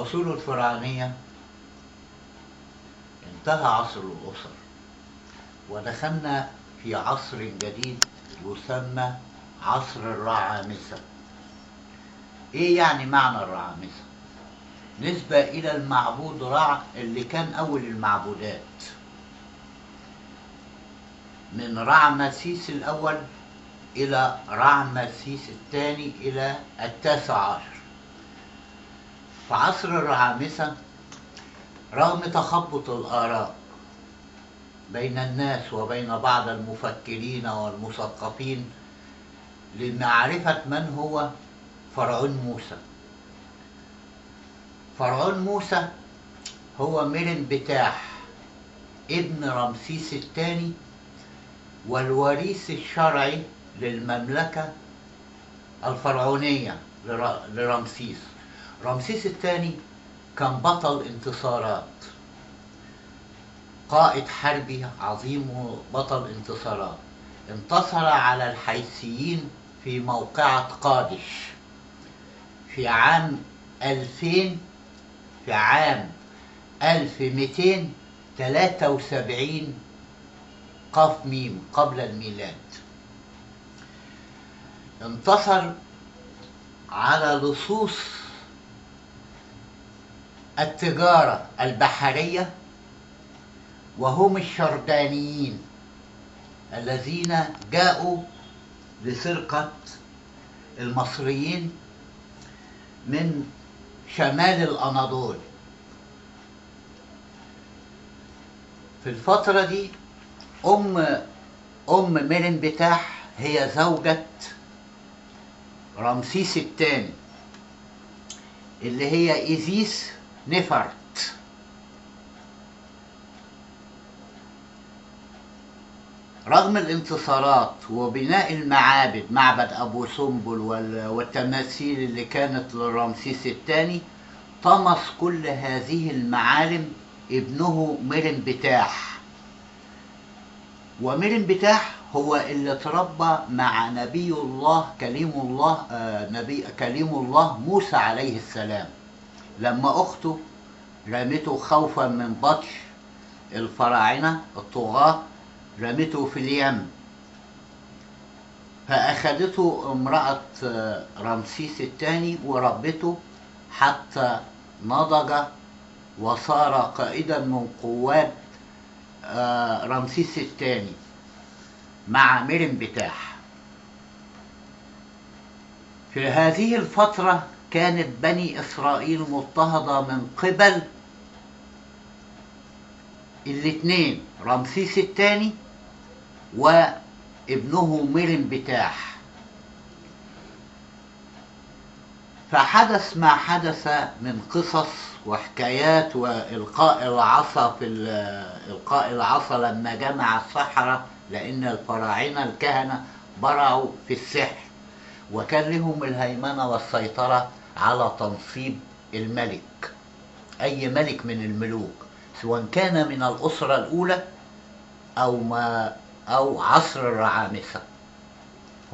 العصور الفرعونية انتهى عصر الأسر، ودخلنا في عصر جديد يسمى عصر الرعامسة. ايه يعني معنى الرعامسة؟ نسبة إلى المعبود رع اللي كان أول المعبودات، من رعمسيس الأول إلى رعمسيس الثاني إلى التاسع عشر. في عصر الرعامسة، رغم تخبط الآراء بين الناس وبين بعض المفكرين والمثقفين لمعرفة من هو فرعون موسى. فرعون موسى هو مرنبتاح ابن رمسيس الثاني، والوريث الشرعي للمملكة الفرعونية لرمسيس. رمسيس الثاني كان بطل انتصارات، قائد حربي عظيم وبطل انتصارات. انتصر على الحيثيين في موقعة قادش في عام 2000، في عام 1273 قاف ميم قبل الميلاد. انتصر على لصوص التجارة البحرية، وهم الشردانيين الذين جاءوا لسرقة المصريين من شمال الأناضول. في الفترة دي أم مرنبتاح هي زوجة رمسيس الثاني اللي هي إيزيس نفرت. رغم الانتصارات وبناء المعابد، معبد أبو سمبل والتماثيل اللي كانت لرمسيس الثاني، طمس كل هذه المعالم ابنه مرنبتاح. ومرنبتاح هو اللي تربى مع نبي الله كليم الله موسى عليه السلام، لما أخته رمته خوفا من بطش الفراعنة الطغاة، رمته في اليم، فأخذته امرأة رمسيس الثاني وربته حتى نضج وصار قائدا من قوات رمسيس الثاني مع مرنبتاح. في هذه الفترة كانت بني إسرائيل مضطهدة من قبل الاثنين، رمسيس الثاني وابنه مرنبتاح. فحدث ما حدث من قصص وحكايات، وإلقاء العصا لما جمع السحرة، لأن الفراعنة الكهنة برعوا في السحر، وكان لهم الهيمنة والسيطرة على تنصيب الملك، أي ملك من الملوك، سواء كان من الأسرة الأولى أو عصر الرعامسة.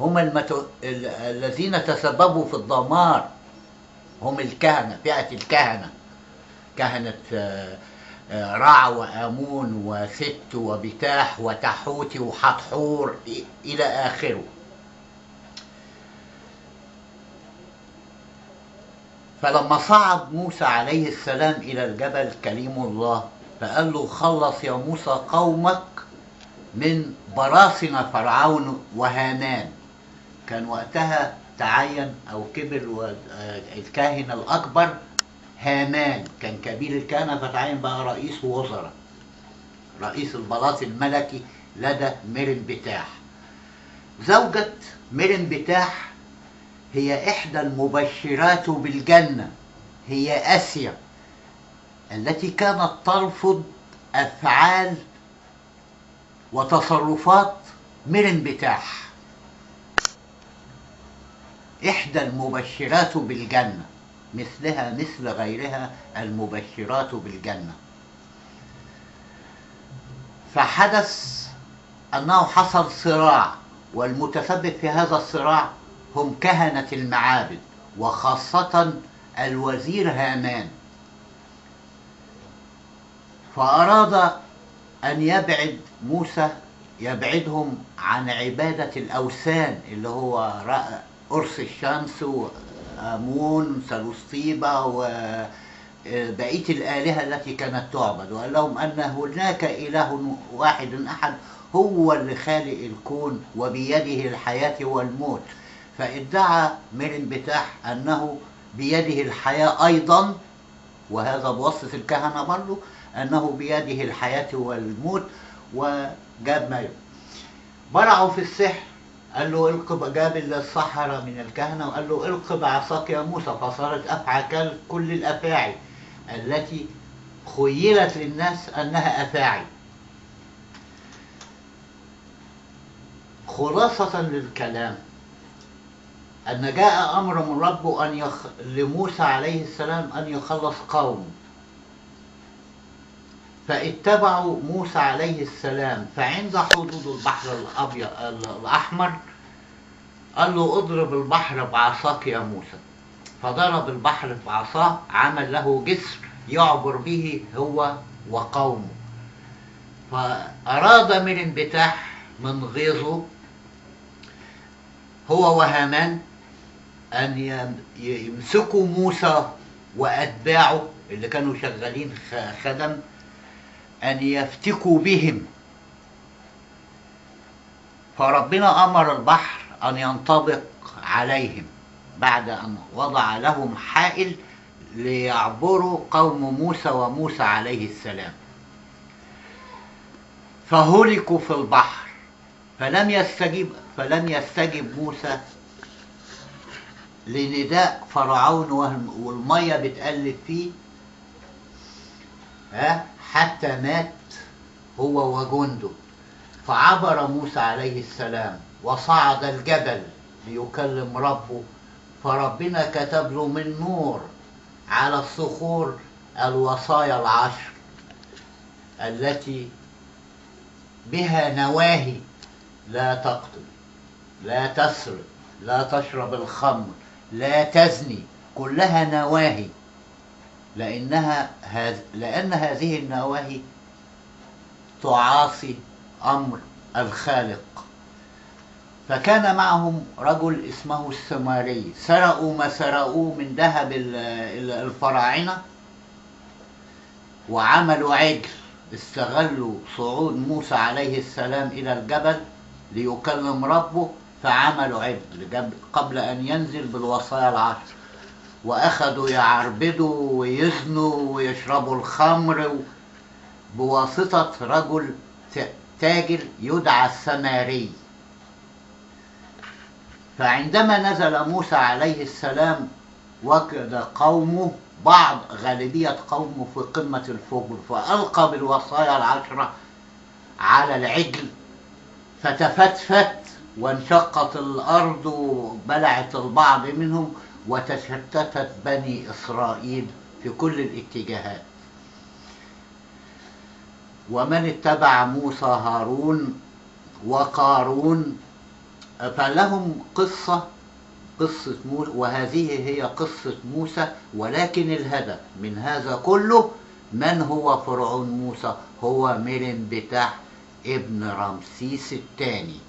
هم الذين تسببوا في الدمار، هم الكهنة، فئة الكهنة، كهنة رع وآمون وست وبتاح وتحوتي وحتحور إلى آخره. فلما صعد موسى عليه السلام إلى الجبل كليم الله، فقال له: خلص يا موسى قومك من براثن فرعون وهامان. كان وقتها تعين أو كبر الكاهن الأكبر هامان، كان كبير الكهنة، فتعين بقى رئيس وزراء، رئيس البلاط الملكي لدى مرنبتاح. زوجة مرنبتاح هي إحدى المبشرات بالجنة، هي آسيا، التي كانت ترفض أفعال وتصرفات مرنبتاح. إحدى المبشرات بالجنة، مثلها مثل غيرها المبشرات بالجنة. فحدث أنه حصل صراع، والمتسبب في هذا الصراع هم كهنة المعابد، وخاصة الوزير هامان. فأراد أن يبعد موسى، يبعدهم عن عبادة الأوثان اللي هو قرص الشمس وآمون ثلوسطيبة وبقية الآلهة التي كانت تعبد، وقال لهم أن هناك إله واحد أحد هو اللي خالق الكون وبيده الحياة والموت. فادعى مرنبتاح أنه بيده الحياة أيضا، وهذا بواسطة الكهنة برضه، أنه بيده الحياة والموت. وجاب ما برعوا في السحر، قال له القب، جاب السحرة من الكهنة وقال له القب عصاك يا موسى، فصارت أفعى كل الأفاعي التي خيلت للناس أنها أفاعي. خلاصة للكلام أن جاء أمر من ربه لموسى عليه السلام أن يخلص قومه، فاتبعوا موسى عليه السلام. فعند حدود البحر الأحمر قال له اضرب البحر بعصاك يا موسى، فضرب البحر بعصاه، عمل له جسر يعبر به هو وقومه. فأراد مرنبتاح من غيظه هو وهامان أن يمسكوا موسى وأتباعه اللي كانوا شغالين خدم، أن يفتكوا بهم. فربنا أمر البحر أن ينطبق عليهم بعد أن وضع لهم حائل ليعبروا قوم موسى وموسى عليه السلام. فهلكوا في البحر، فلم يستجب موسى لنداء فرعون والمية بتقلب فيه حتى مات هو وجنده. فعبر موسى عليه السلام وصعد الجبل ليكلم ربه، فربنا كتب له من نور على الصخور الوصايا العشر التي بها نواهي: لا تقتل، لا تسرق، لا تشرب الخمر، لا تزني. كلها نواهي، لأن هذه النواهي تعاصي أمر الخالق. فكان معهم رجل اسمه السماري، سرقوا ما سرقوه من ذهب الفراعنة وعملوا عجل. استغلوا صعود موسى عليه السلام إلى الجبل ليكلم ربه، فعملوا عجل قبل أن ينزل بالوصايا العشر، وأخذوا يعربدوا ويزنوا ويشربوا الخمر بواسطة رجل تاجر يدعى السماري. فعندما نزل موسى عليه السلام وجد قومه، غالبية قومه في قمة الفجر، فألقى بالوصايا العشرة على العجل فتفتفت وانشقت الأرض وبلعت البعض منهم، وتشتتت بني إسرائيل في كل الاتجاهات. ومن اتبع موسى هارون وقارون فلهم قصة موسى، وهذه هي قصة موسى. ولكن الهدف من هذا كله، من هو فرعون موسى؟ هو مرنبتاح ابن رمسيس الثاني.